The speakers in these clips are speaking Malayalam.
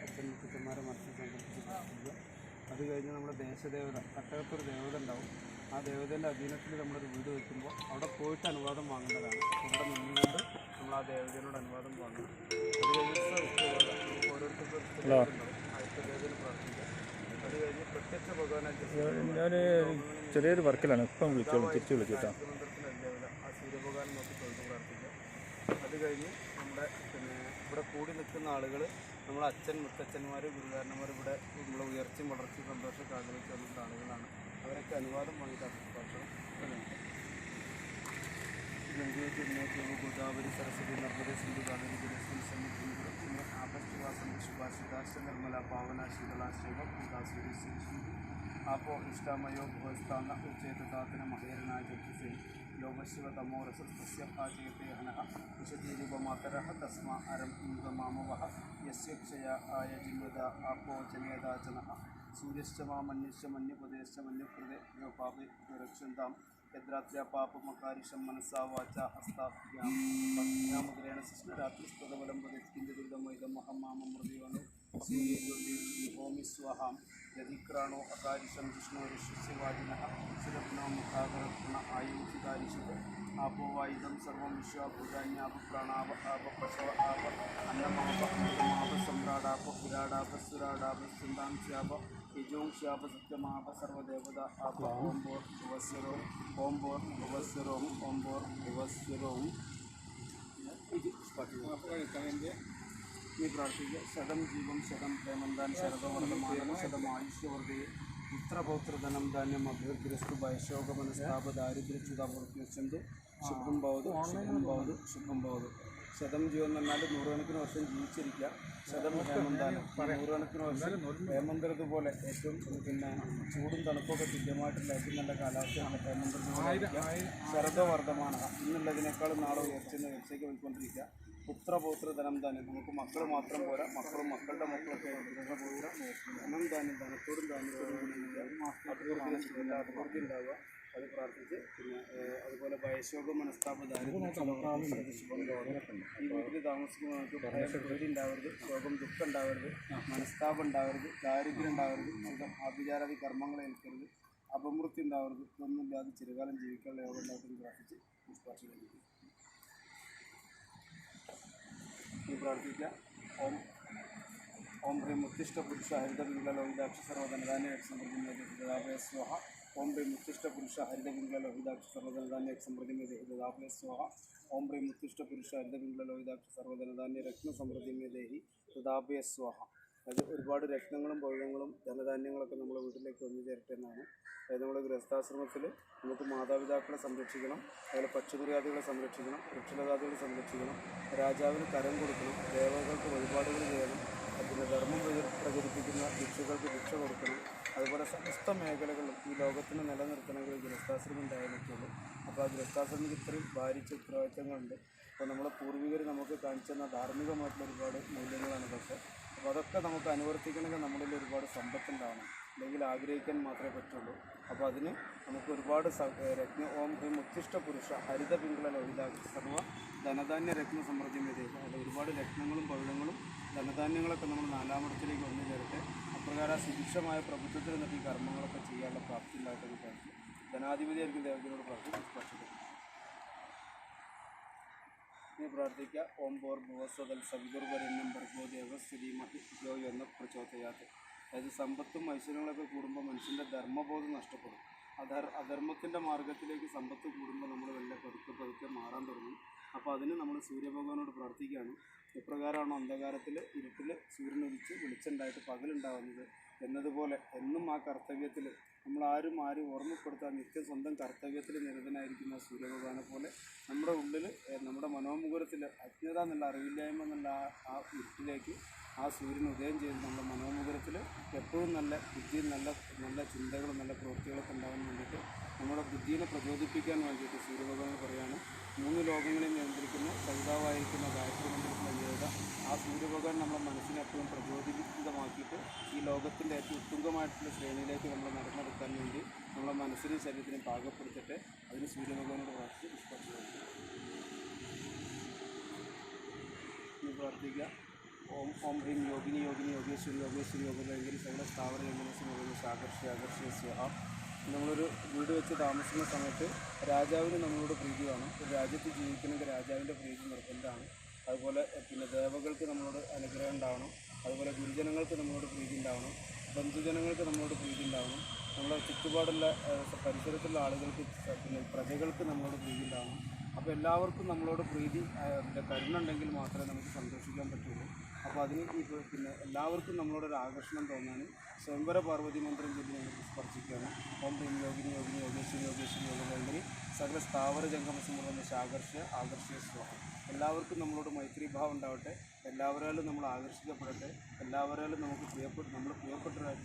അച്ഛൻ മുത്തച്ഛന്മാരെ മനസ്സിൽ സങ്കല്പിച്ച് പ്രാർത്ഥിക്കുക. അത് കഴിഞ്ഞ് നമ്മുടെ ദേശദേവത തട്ടകത്തൊരു ദേവത ഉണ്ടാവും. ആ ദേവതേൻ്റെ അധീനത്തിൽ നമ്മളൊരു വീട് വയ്ക്കുമ്പോൾ അവിടെ പോയിട്ട് അനുവാദം വാങ്ങേണ്ടതാണ്. ഇവിടെ നിന്നുകൊണ്ട് നമ്മൾ ആ ദേവതയോട് അനുവാദം വാങ്ങണം. അത് കഴിഞ്ഞ് ഓരോരുത്തർക്കും ഉണ്ടാവും. ആ ഇഷ്ടദേവതയിൽ പ്രാർത്ഥിക്കുക. അത് കഴിഞ്ഞ് പ്രത്യക്ഷ ഭഗവാനായിട്ട് ഞാൻ ചെറിയൊരു വർക്കിലാണ്, ഇപ്പം വിളിച്ചോളൂ, തിരിച്ച് വിളിച്ചിട്ടാ. ആ സൂര്യഭഗവാൻ നോക്കി തൊഴുത് പ്രാർത്ഥിക്കുക. അത് കഴിഞ്ഞ് നമ്മുടെ ഇവിടെ കൂടി നിൽക്കുന്ന ആളുകൾ നമ്മളെ അച്ഛൻ മുത്തച്ഛന്മാർ ഗുരുകാരന്മാർ ഇവിടെ നമ്മളെ ഉയർച്ചയും വളർച്ചയും സന്തോഷമൊക്കെ ആഗ്രഹിച്ച് വന്നിട്ട് ആളുകളാണ്. അവരൊക്കെ അനുവാദം വാങ്ങിയിട്ടാണ് ഭക്ഷണം. ഗംഗേ ജമുന ഗോദാവരി സരസ്വതി നർമ്മദേ സിന്ധു കാവേരി ജലസ്മിൻ സന്നിധിം ആപശ്ചിവാസം ശുഭാശിതാശ്ച നിർമ്മല പാവന ശീതള ശൈവ ഭൂതാസുരി ശ്രീ आपो इष्टामयो भुवस्तान उच्चेततातन महेरनाय जगतिसे योगशिव तमोरसस्य पाचयते हनः विशतीरूपमातरः तस्मा अरं इंद्रमामवः यस्य क्षया आयजिन्वदा आपो जनेदाचनः सूर्यश्च मामन्यश्च मन्यपदेश्च मन्यकृते यो पापे रक्षन्तां यद्रात्र्या पापमकारिशं मनसा वाचा हस्ताभ्यां पद्भ्यामुद्रेण कृष्णरात्रिस्पदबलं वदेत् किन्दुर्गमैदमहमाममृदयोनो श्रीयोगि स्वाहां यदिक्राणो अकारिशं जिष्णोरिष्यस्य वाजिनः शिरप्नो मुखागरत्न आयुधिकारिषत् आपो वायुधं सर्वं विश्वाभूतान्याप प्राणाव आप पशव आप अन्नमाप अमृतमाप सम्राडाप विराडाप सुराडाप सुन्दां स्याप यजों स्याप सत्यमाप सर्वदेवता आप ओं भोर् भुवस्वरों ओं भोर् भुवस्वरों ओं भोर् भुवस्वरों ഈ പ്രാർത്ഥിക്കുക. ശതം ജീവം ശതം പ്രേമന്താൻ ശരദവർദ്ധമാനം ശതം ആയുഷ്യവർദ്ധയെ പുത്രപൗത്രധനം ധാന്യം അഭ്യർത്ഥിരസ്തു ഭയശോകമനസ്താപ ദാരിദ്ര്യച്യുതാപൂർത്തിയു ശുഭം ഭവതു ശുഭം ഭവതു ശുഭം ഭവതു. ശതം ജീവൻ എന്ന് പറഞ്ഞാൽ നൂറുകണക്കിന് വർഷം ജീവിച്ചിരിക്കുക. ശതം ഹേമന്താനം നൂറുകണക്കിന് വർഷം ഹേമന്തരതുപോലെ ഏറ്റവും ചൂടും തണുപ്പൊക്കെ തുല്യമായിട്ടുള്ള ഏറ്റവും നല്ല കാലാവസ്ഥയാണ് ഹേമന്തരതുപോലെ. ശരദവർദ്ധമാന ഇന്നുള്ളതിനേക്കാളും നാളെ ഉയർച്ചയ്ക്ക് പോയിക്കൊണ്ടിരിക്കുക. പുത്രപൗത്രധനം ധാന്യം നമുക്ക് മക്കൾ മാത്രം പോരാ, മക്കളും മക്കളുടെ മക്കളൊക്കെ പുത്രപൗത്ര ധനം ധാന്യം ധനത്തോടും ധാന്യത്തോടും അഭിവൃദ്ധി ഉണ്ടാവുക. അത് പ്രാർത്ഥിച്ച് അതുപോലെ ഭയശോകം മനസ്താപ ഈ വീട്ടിൽ താമസിക്കുന്നവർക്ക് ഭയം പേടി ഉണ്ടാവരുത്, ശോകം ദുഃഖം ഉണ്ടാവരുത്, മനസ്താപം ഉണ്ടാവരുത്, ദാരിദ്ര്യം ഉണ്ടാവരുത്, സുഖം ആഭിചാരാദി കർമ്മങ്ങൾ ഏൽക്കരുത്, അപമൃത്യു ഉണ്ടാവരുത്, ഇതൊന്നുമില്ലാതെ ചിരകാലം ജീവിക്കാനുള്ള യോഗം ഉണ്ടാവട്ടെ പ്രാർത്ഥിച്ച് പുഷ്പാർച്ചന ചെയ്യും. ഈ പ്രാർത്ഥിക്കുക. ഓം ഓം ഹ്രീം ഉത്തിഷ്ട പുരുഷ ഹരിതപിംഗലോഹിതാക്ഷ സർവധനധാന്യ സമൃദ്ധിമേതാപയ സ്വാഹ. ഓം ഹ്രീം ഉത്തിഷ്ട പുരുഷ ഹരിതപിംഗലോഹിതാക്ഷ സർവധനധാന്യ സമൃദ്ധിമേതാപയ സ്വാഹ. ഓം ഹ്രീം ഉത്തിഷ്ട പുരുഷ ഹരിതപിംഗലോഹിതാക്ഷ സർവധനധാന്യ രത്ന സമൃദ്ധിമേദേഹി തദാപയ സ്വാഹ. അത് ഒരുപാട് രത്നങ്ങളും പൗരങ്ങളും ധനധാന്യങ്ങളൊക്കെ നമ്മുടെ വീട്ടിലേക്ക് വന്നു ചേരട്ടെ എന്നാണ്. അതായത് നമ്മുടെ ഗൃഹസ്ഥാശ്രമത്തിൽ നമുക്ക് മാതാപിതാക്കളെ സംരക്ഷിക്കണം, അതുപോലെ പക്ഷിമൃഗാദികളെ സംരക്ഷിക്കണം, വൃക്ഷലതാദികളെ സംരക്ഷിക്കണം, രാജാവിന് കരം കൊടുക്കണം, ദേവതകൾക്ക് വഴിപാടുകൾ ചെയ്യണം, പിന്നെ ധർമ്മം പ്രചരിപ്പിക്കുന്ന ഭിക്ഷുക്കൾക്ക് ഭിക്ഷ കൊടുക്കണം. അതുപോലെ സമസ്ത മേഖലകളിലും ഈ ലോകത്തിന് നിലനിർത്തണമെങ്കിൽ ഗൃഹസ്ഥാശ്രമം ഉണ്ടായാൽ പറ്റുള്ളൂ. അപ്പോൾ ആ ഗൃഹസ്ഥാശ്രമത്തിൽ ഇത്രയും ഭാരിച്ച ഉത്തരവാദിത്തങ്ങളുണ്ട്. അപ്പോൾ നമ്മളെ പൂർവികർ നമുക്ക് കാണിച്ചു തന്ന ധാർമ്മികമായിട്ടുള്ള ഒരുപാട് മൂല്യങ്ങളാണ് ഇതൊക്കെ. അപ്പോൾ അതൊക്കെ നമുക്ക് അനുവർത്തിക്കണമെങ്കിൽ നമ്മളിൽ ഒരുപാട് സമ്പത്തുണ്ടാവണം, അല്ലെങ്കിൽ ആഗ്രഹിക്കാൻ മാത്രമേ പറ്റുള്ളൂ. അപ്പോൾ അതിന് നമുക്ക് ഒരുപാട് ഓം ഹ്രീം ഉത്തിഷ്ട പുരുഷ ഹരിത പിങ്കള ലോഹിതാക്ഷ സർവ ധനധാന്യ രത്ന സമൃദ്ധി മേഖല. അവിടെ ഒരുപാട് രത്നങ്ങളും പവിഴങ്ങളും ധനധാന്യങ്ങളൊക്കെ നമ്മൾ നാലാമടത്തിലേക്ക് വന്നു ചേരട്ടെ. അപ്രകാരം സുഭിക്ഷമായ പ്രഭുത്വത്തിൽ നിന്നിട്ട് ഈ കർമ്മങ്ങളൊക്കെ ചെയ്യാനുള്ള പ്രാപ്തി ഉണ്ടാക്കുന്ന പ്രാർത്ഥന ധനാധിപതിയായിരിക്കും ദേവതയോട് പ്രാർത്ഥിക്കും. നീ പ്രാർത്ഥിക്കുക. ഓം ഭോർ ഭുവസ്വതൽ സവിതുർവരണ്യം ഭർഗോ ദേവസ്ഥിതിമഹി യോ എന്ന പ്രചോദയാത്ത്. അതായത് സമ്പത്തും ഐശ്വര്യങ്ങളൊക്കെ കൂടുമ്പോൾ മനുഷ്യൻ്റെ ധർമ്മബോധം നഷ്ടപ്പെടും. അധർമ്മത്തിൻ്റെ മാർഗത്തിലേക്ക് സമ്പത്ത് കൂടുമ്പോൾ നമ്മൾ വല്ല പതുക്കെ മാറാൻ തുടങ്ങും. അപ്പോൾ അതിന് നമ്മൾ സൂര്യഭഗവാനോട് പ്രാർത്ഥിക്കുകയാണ്. എപ്രകാരമാണോ അന്ധകാരത്തിൽ ഇരുട്ടിൽ സൂര്യനുദിച്ച് വെളിച്ചമുണ്ടായിട്ട് പകലുണ്ടാവുന്നത് എന്നതുപോലെ എന്നും ആ കർത്തവ്യത്തിൽ നമ്മളാരും ഓർമ്മപ്പെടുത്താൻ നിത്യം സ്വന്തം കർത്തവ്യത്തിൽ നിരതനായിരിക്കുന്ന സൂര്യഭഗവാനെ പോലെ നമ്മുടെ ഉള്ളിൽ നമ്മുടെ മനോമുകുരത്തിൽ അജ്ഞത എന്നുള്ള അറിവില്ലായ്മ എന്നുള്ള ആ ഇരുട്ടിലേക്ക് ആ സൂര്യൻ ഉദയം ചെയ്ത് നമ്മുടെ മനോമുകുരത്തിൽ എപ്പോഴും നല്ല ബുദ്ധിയും നല്ല ചിന്തകളും നല്ല പ്രവൃത്തികളൊക്കെ ഉണ്ടാകാൻ വേണ്ടിയിട്ട് നമ്മുടെ ബുദ്ധിയെ പ്രചോദിപ്പിക്കാൻ വേണ്ടിയിട്ട് സൂര്യഭഗവാൻ പറയുകയാണ്. 3 ലോകങ്ങളിൽ നിയന്ത്രിക്കുന്ന സവിതാവായിരിക്കുന്ന ഗായത്രി മന്ത്രത്തിൻ്റെ ദേവത ആ സൂര്യഭഗവാൻ നമ്മുടെ മനസ്സിനെ എപ്പോഴും പ്രചോദിതമാക്കിയിട്ട് ഈ ലോകത്തിൻ്റെ ഏറ്റവും ഉത്തുംഗമായിട്ടുള്ള ശ്രേണിയിലേക്ക് നമ്മൾ നടന്നെടുക്കാൻ വേണ്ടി നമ്മളെ മനസ്സിനും ശരീരത്തിനും പാകപ്പെടുത്തിട്ട് അതിന് സൂര്യഭഗവാനോട് പ്രാർത്ഥിച്ച് പുഷ്പാർച്ചന പ്രാർത്ഥിക്കുക. ഓം ഹ്രീം യോഗിനി യോഗിനി യോഗേശ്വരി യോഗേശ്വരി യോഗഭയങ്കരി സകല സ്ഥാവര യോഗനസ് ആകർഷ്യ സ്വാഹ. നമ്മളൊരു വീട് വെച്ച് താമസിക്കുന്ന സമയത്ത് രാജാവിന് നമ്മളോട് പ്രീതി വേണം. ഒരു രാജ്യത്ത് ജീവിക്കണമെങ്കിൽ രാജാവിൻ്റെ പ്രീതി നിർബന്ധമാണ്. അതുപോലെ പിന്നെ ദേവകൾക്ക് നമ്മളോട് അനുഗ്രഹം ഉണ്ടാവണം. അതുപോലെ ഗുരുജനങ്ങൾക്ക് നമ്മളോട് പ്രീതി ഉണ്ടാവണം. ബന്ധുജനങ്ങൾക്ക് നമ്മളോട് പ്രീതി ഉണ്ടാവണം. നമ്മളെ ചുറ്റുപാടുള്ള പരിസരത്തുള്ള ആളുകൾക്ക് പിന്നെ പ്രജകൾക്ക് നമ്മളോട് പ്രീതി ഉണ്ടാവണം. അപ്പോൾ എല്ലാവർക്കും നമ്മളോട് പ്രീതി കരുണ ഉണ്ടെങ്കിൽ മാത്രമേ നമുക്ക് സന്തോഷിക്കാൻ പറ്റുള്ളൂ. അപ്പോൾ അതിന് പിന്നെ എല്ലാവർക്കും നമ്മളോടൊരു ആകർഷണം തോന്നാൻ സ്വയംവര പാർവതി മന്ത്രം ചൊല്ലി നമുക്ക് സ്പർശിക്കുകയാണ്. ഓം ഹ്രീം യോഗിനി യോഗിനി യോഗേശ്വരി യോഗേശ്വരി യോഗഭയങ്കരി സകല സ്ഥാവര ജംഗമസമുള്ള ആകർഷ്യ സ്വാഹ. എല്ലാവർക്കും നമ്മളോട് മൈത്രീഭാവം ഉണ്ടാവട്ടെ. എല്ലാവരാലും നമ്മൾ ആകർഷിക്കപ്പെടട്ടെ. എല്ലാവരാലും നമുക്ക് നമ്മൾ പ്രിയപ്പെട്ടവരായിട്ട്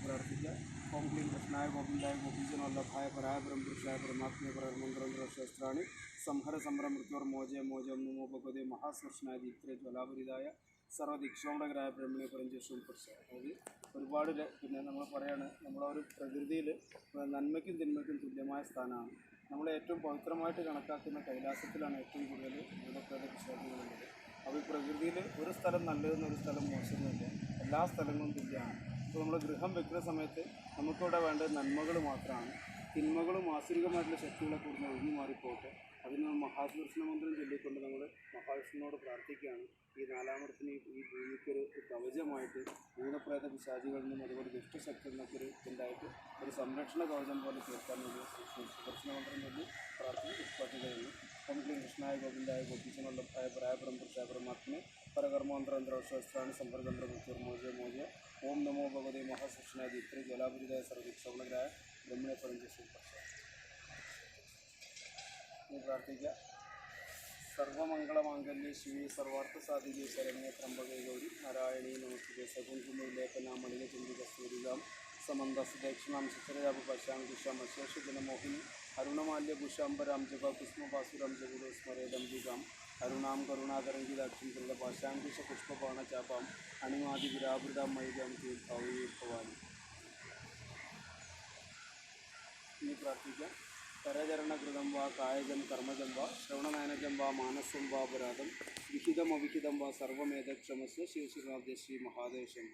പ്രാർത്ഥിക്കുക. ഓം ക്ലീം കൃഷ്ണായ ഗോവിന്ദായ ഗോപീജനോല്ലഭായ പരായ പരംപുരുഷായ പരമാത്മീയ പരമന്ത്രാസ്ത്രാണി സംഹര സംഹര മൃത്യോർ മോചയ മോചം നമോ ഭഗവതേ മഹാസ്വർഷനായ ദീപ്തേ ജ്വലാപരിതായ സർവ്വദീക്ഷോണകരായ ബ്രഹ്മണെ പരഞ്ചേഷവും പുരുഷ. അതായത് ഒരുപാട് പിന്നെ നമ്മൾ പറയാണ്, നമ്മളൊരു പ്രകൃതിയിൽ നന്മയ്ക്കും തിന്മയ്ക്കും തുല്യമായ സ്ഥാനമാണ്. നമ്മൾ ഏറ്റവും പവിത്രമായിട്ട് കണക്കാക്കുന്ന കൈലാസത്തിലാണ് ഏറ്റവും കൂടുതൽ ഭൂതപ്രേത വിശ്വാസികളുള്ളത്. അപ്പോൾ ഈ പ്രകൃതിയിൽ ഒരു സ്ഥലം നല്ലതെന്ന് ഒരു സ്ഥലം മോശമെന്നില്ല, എല്ലാ സ്ഥലങ്ങളും തുല്യമാണ്. അപ്പോൾ നമ്മൾ ഗൃഹം വെക്കുന്ന സമയത്ത് നമുക്കിവിടെ വേണ്ടത് നന്മകൾ മാത്രമാണ്. തിന്മകളും ആസുരികമായിട്ടുള്ള ശക്തികളെ കൂടുതൽ ഒഴിഞ്ഞു മാറിപ്പോട്ടെ. അതിന് മഹാസുദർശന മന്ത്രം ചൊല്ലിക്കൊണ്ട് നമ്മൾ മഹാവിഷ്ണുവിനോട് പ്രാർത്ഥിക്കുകയാണ്. ഈ നാലാമത്തിന് ഈ ഭൂമിക്കൊരു കവചമായിട്ട് ഭൂതപ്രേത പിശാചികളിൽ നിന്നും അതുപോലെ ദുഷ്ടശക്തിയിൽ നിന്നൊക്കെ ഒരു ഉണ്ടായിട്ട് ഒരു സംരക്ഷണ കവചം പോലെ തീർക്കാൻ വേണ്ടി സുദർശന മന്ത്രം ചൊല്ലി പ്രാർത്ഥിക്കുകയാണ്. ഓം ക്ലീം കൃഷ്ണായ ഗോവിന്ദായ ഗോപീജനോല്ലഭായ പരായ പരംപുരുഷായ പരമാത്മനെ പരകർമാന്ത്രാന്തരവസ്ഥാണ് സംഭരതന്ത്ര മൃത്യുർ മോചയ മോചയ. ഓം നമോ ഭഗവതേ മഹാസൃഷ്ണായ ദീപ്തേ ജ്വലാപരിതായ സർവ്വദീക്ഷോണകരായ ബ്രഹ്മണെ പരഞ്ചേഷവും പ്രാർത്ഥിക്കുക. സർവമംഗളമാംഗല്യേ ശിവേ സർവാർത്ഥസാധികേ ശരണ്യേ ത്രംബകേ ഗൗരി നാരായണീ നമസ്തുതേ. സകുങ്കുമേലേപനാമണിക ചന്ദ്രികസ്തൂരികാം സമന്തസ്ദക്ഷിണാം ശിഖരജാപശ്യാംകുശാം അശേഷജനമോഹിനി അരുണമാല്യഭൂഷാംബരാം ജപകുസ്മഭാസുരം ജഗുരോ സ്മരേദംബികാം അരുണാം കരുണാതരംഗിതാക്ഷം കൃതപാശാംകുശ പുഷ്പബാണചാപാം അണിമാതിവിരാവൃതാം മൈതാം ഭവയേ ഭവാനി. ഇനി പ്രാർത്ഥിക്കാം. കരചരണകൃതം വാ കായജം കർമ്മജം വാ ശ്രവണനയനജം വാ മാനസം വാ അപരാധം വിഹിതം അവിഹിതം വാ സർവമേധക്ഷമസ്വ ശിവശിവാബ്ദ ശ്രീ മഹാദേശം.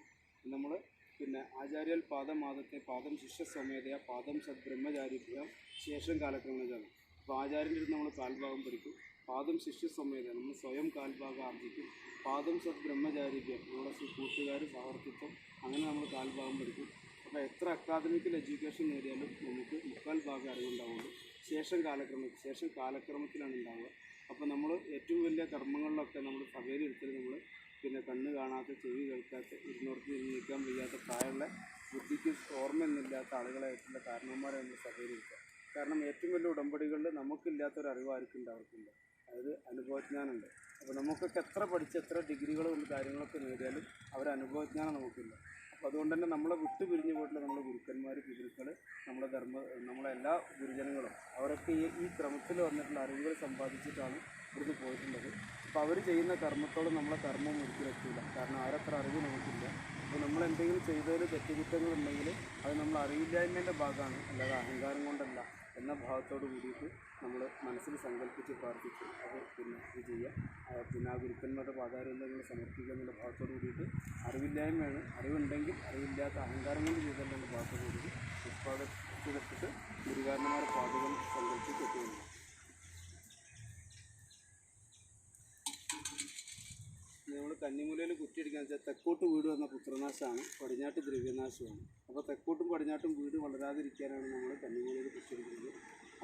നമ്മൾ പിന്നെ ആചാര്യൽ പാദമാദത്തെ പാദം ശിഷ്യസ്വമേധയ പാദം സദ്ബ്രഹ്മചാരിഭ്യം ശേഷം കാലക്രമണജാണ്. അപ്പോൾ ആചാര്യൻ്റെ അടുത്ത് നമ്മൾ കാൽഭാഗം പഠിക്കും. പാദം ശിഷ്യസ്വമേധ നമ്മൾ സ്വയം കാൽഭാഗം ആർജിക്കും. പാദം സദ്ബ്രഹ്മചാരിഭ്യം നമ്മുടെ കൂട്ടുകാർ സഹവർത്തിത്വം അങ്ങനെ നമ്മൾ കാൽഭാഗം പഠിക്കും. അപ്പോൾ എത്ര അക്കാദമിക്കൽ എഡ്യൂക്കേഷൻ നേടിയാലും നമുക്ക് മുക്കാൽ ഭാഗം അറിവുണ്ടാവുള്ളൂ. ശേഷം കാലക്രമത്തിലാണ് ഉണ്ടാവുക. അപ്പോൾ നമ്മൾ ഏറ്റവും വലിയ കർമ്മങ്ങളിലൊക്കെ നമ്മൾ സഭയിലിരുത്തൽ നമ്മൾ പിന്നെ കണ്ണ് കാണാത്ത ചെവി കേൾക്കാത്ത ഇരുന്നോർത്ത് നിൽക്കാൻ വയ്യാത്ത പ്രായമുള്ള ബുദ്ധിക്ക് ഓർമ്മയൊന്നുമില്ലാത്ത ആളുകളായിട്ടുള്ള കാരണവന്മാരെ നമ്മൾ സഭയിലിരിക്കുക. കാരണം ഏറ്റവും വലിയ ഉടമ്പടികളിൽ നമുക്കില്ലാത്തൊരു അറിവ് ആർക്കുണ്ട്, അവർക്കുണ്ട്. അതായത് അനുഭവജ്ഞാനമുണ്ട്. അപ്പോൾ നമുക്കൊക്കെ എത്ര പഠിച്ച് എത്ര ഡിഗ്രികളും കാര്യങ്ങളൊക്കെ നേടിയാലും അവരെ അനുഭവജ്ഞാനം നമുക്കില്ല. അപ്പോൾ അതുകൊണ്ട് തന്നെ നമ്മളെ വിട്ടു പിരിഞ്ഞു പോയിട്ടുള്ള നമ്മുടെ ഗുരുക്കന്മാർ പിതൃക്കൾ നമ്മളെ എല്ലാ ഗുരുജനങ്ങളും അവരൊക്കെ ഈ ക്രമത്തിൽ വന്നിട്ടുള്ള അറിവുകൾ സമ്പാദിച്ചിട്ടാണ് ഇവിടുന്ന് പോയിട്ടുള്ളത്. അപ്പോൾ അവർ ചെയ്യുന്ന കർമ്മത്തോളം നമ്മളെ കർമ്മം ഒരിക്കലെത്തില്ല. കാരണം അവരത്ര അറിവ് നമുക്കില്ല. അപ്പോൾ നമ്മൾ എന്തെങ്കിലും ചെയ്തതിൽ തെറ്റുകുറ്റങ്ങളുണ്ടെങ്കിൽ അത് നമ്മൾ അറിവില്ലായ്മേൻ്റെ ഭാഗമാണ്, അല്ലാതെ അഹങ്കാരം കൊണ്ടല്ല എന്ന ഭാവത്തോട് കൂടിയിട്ട് നമ്മൾ മനസ്സിൽ സങ്കല്പിച്ച് പ്രാർത്ഥിച്ച് അത് പിന്നെ ഇത് ചെയ്യുക. പിന്നെ ആ ഗുരുക്കന്മാരുടെ പാതാരങ്ങൾ സമർപ്പിക്കുക എന്നുള്ള ഭാഗത്തോട് കൂടിയിട്ട് അറിവില്ലായ്മയാണ്. അറിവുണ്ടെങ്കിൽ അറിവില്ലാത്ത അഹങ്കാരം കൊണ്ട് ചെയ്തതിൻ്റെ ഭാഗത്തോട് കൂടിയിട്ട് ഉത്പാദിപ്പിച്ചിട്ട് ഗുരുകാരന്മാരുടെ പാതകൾ സങ്കല്പിച്ച് എത്തുകയുള്ളൂ. നമ്മൾ കന്നിമൂലയിൽ കുറ്റിയടിക്കുക വെച്ചാൽ തെക്കോട്ട് വീട് വന്ന പുത്രനാശമാണ്, പടിഞ്ഞാട്ട് ദ്രവ്യനാശമാണ്. അപ്പോൾ തെക്കോട്ടും പടിഞ്ഞാട്ടും വീട് വളരാതിരിക്കാനാണ് നമ്മൾ കന്നിമൂലയിൽ കുറ്റിയടിക്കുന്നത്.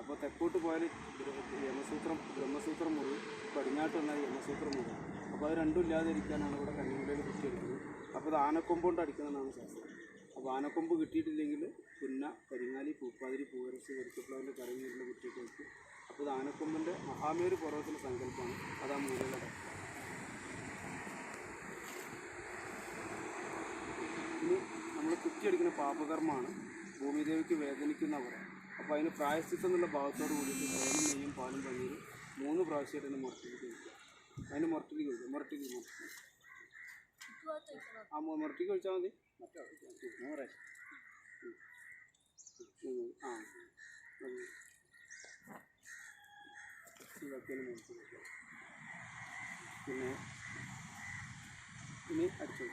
അപ്പോൾ തെക്കോട്ട് പോയാൽ ബ്രഹ്മസൂത്രം മുറി, പടിഞ്ഞാട്ട് വന്നാൽ യമസൂത്രം മുറി. അപ്പോൾ അത് രണ്ടും ഇല്ലാതിരിക്കാനാണ് ഇവിടെ കന്നിമൂലയിൽ കുറ്റിയടിക്കുന്നത്. അപ്പോൾ അത് ആനക്കൊമ്പ് കൊണ്ട് അടിക്കുന്നതാണ് ശാസ്ത്രം. അപ്പോൾ ആനക്കൊമ്പ് കിട്ടിയിട്ടില്ലെങ്കിൽ പിന്നെ കരിങ്ങാലി, പൂപ്പാതിരി, പൂവരസ്, വെറുത്തപ്ലാവിൻ്റെ കറിഞ്ഞിട്ടുള്ള കുറ്റിയൊക്കെ വെക്കും. അപ്പോൾ ഇത് ആനക്കൊമ്പിൻ്റെ മഹാമേരു പർവ്വതത്തിൻ്റെ സങ്കല്പമാണ്. അത് ആ മൂലയുടെ. ഇനി നമ്മൾ കുറ്റിയടിക്കുന്ന പാപകർമ്മമാണ്. ഭൂമിദേവിക്ക് വേദനിക്കുന്നവർ. അപ്പോൾ അതിന് പ്രായശ്ചിത്തം എന്നുള്ള ഭാഗത്തോട് കൂടിയിട്ട് തേനും നെയ്യും പാലും പനീരും 3 പ്രാവശ്യമായിട്ട് തന്നെ മുറട്ടിലേക്ക് കഴിക്കുക. അതിന് മുറട്ടിലേക്ക് കഴിക്കുക. മുറട്ടിക്ക് കഴിച്ചാൽ മതി. ഇതൊക്കെയാണ് മേടിച്ച് നോക്കുക. പിന്നെ ഇനി അടിച്ചു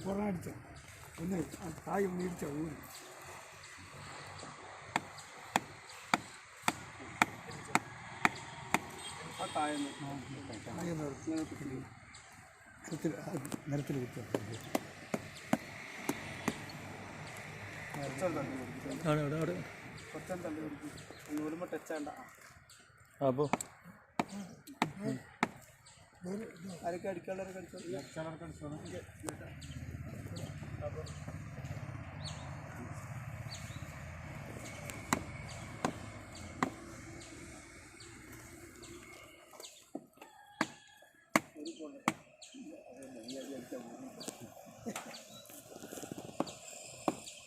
പുറം അടിച്ചോ ഒന്ന് തായി ഒന്ന് ഇടിച്ചോ ഊരി ആ താഴെന്ന് തായി നിരത്തിൽ കുത്തോ കുറച്ചൊരു തള്ളി കൊടുക്കും. അവിടെ കുറച്ചൊരു തള്ളി കൊടുക്കും. നൂലുമ്പോൾ ടച്ച് ആണ്ട. അപ്പോൾ ആരൊക്കെ അടിക്കാനുള്ളവരൊക്കെ അടിച്ചോ.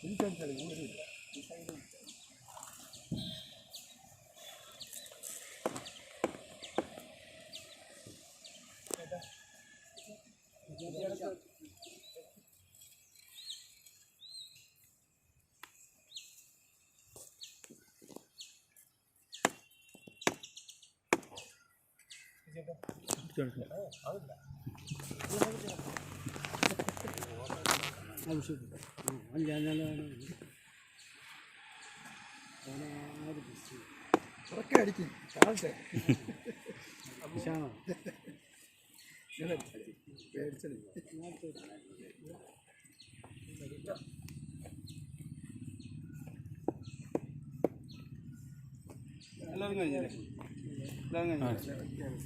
എനിക്കടിച്ചാൽ ഉറക്കെ അടിക്കും കാണട്ടെ എല്ലാവരും കഴിഞ്ഞില്ലേ? എല്ലാവരും കഴിഞ്ഞില്ലേ?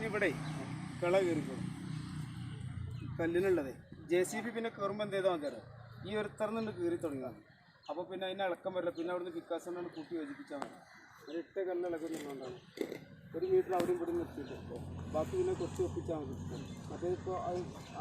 ഇവിടെ കള കയറിക്കോളും കല്ലിനുള്ളതേ. JCB പിന്നെ കയറുമ്പോൾ എന്ത് ചെയ്താൽ മതി? ഈ ഒരു തറന്നുണ്ട് കീറി തുടങ്ങാം. അപ്പോൾ പിന്നെ അതിന് ഇളക്കം വരില്ല. പിന്നെ അവിടുന്ന് പിക്കാസ് കൊണ്ടാണ് കൂട്ടി യോജിപ്പിച്ചാൽ മതി. അത് ഇട്ട കല്ല് ഇളക്കുന്നുണ്ടാണ്. 1 മീറ്റർ അവിടെയും ഇവിടെ നിർത്തിയിട്ട് ബാക്കി പിന്നെ കുറച്ച് ഒപ്പിച്ചാൽ മതി. മറ്റേ ഇപ്പോൾ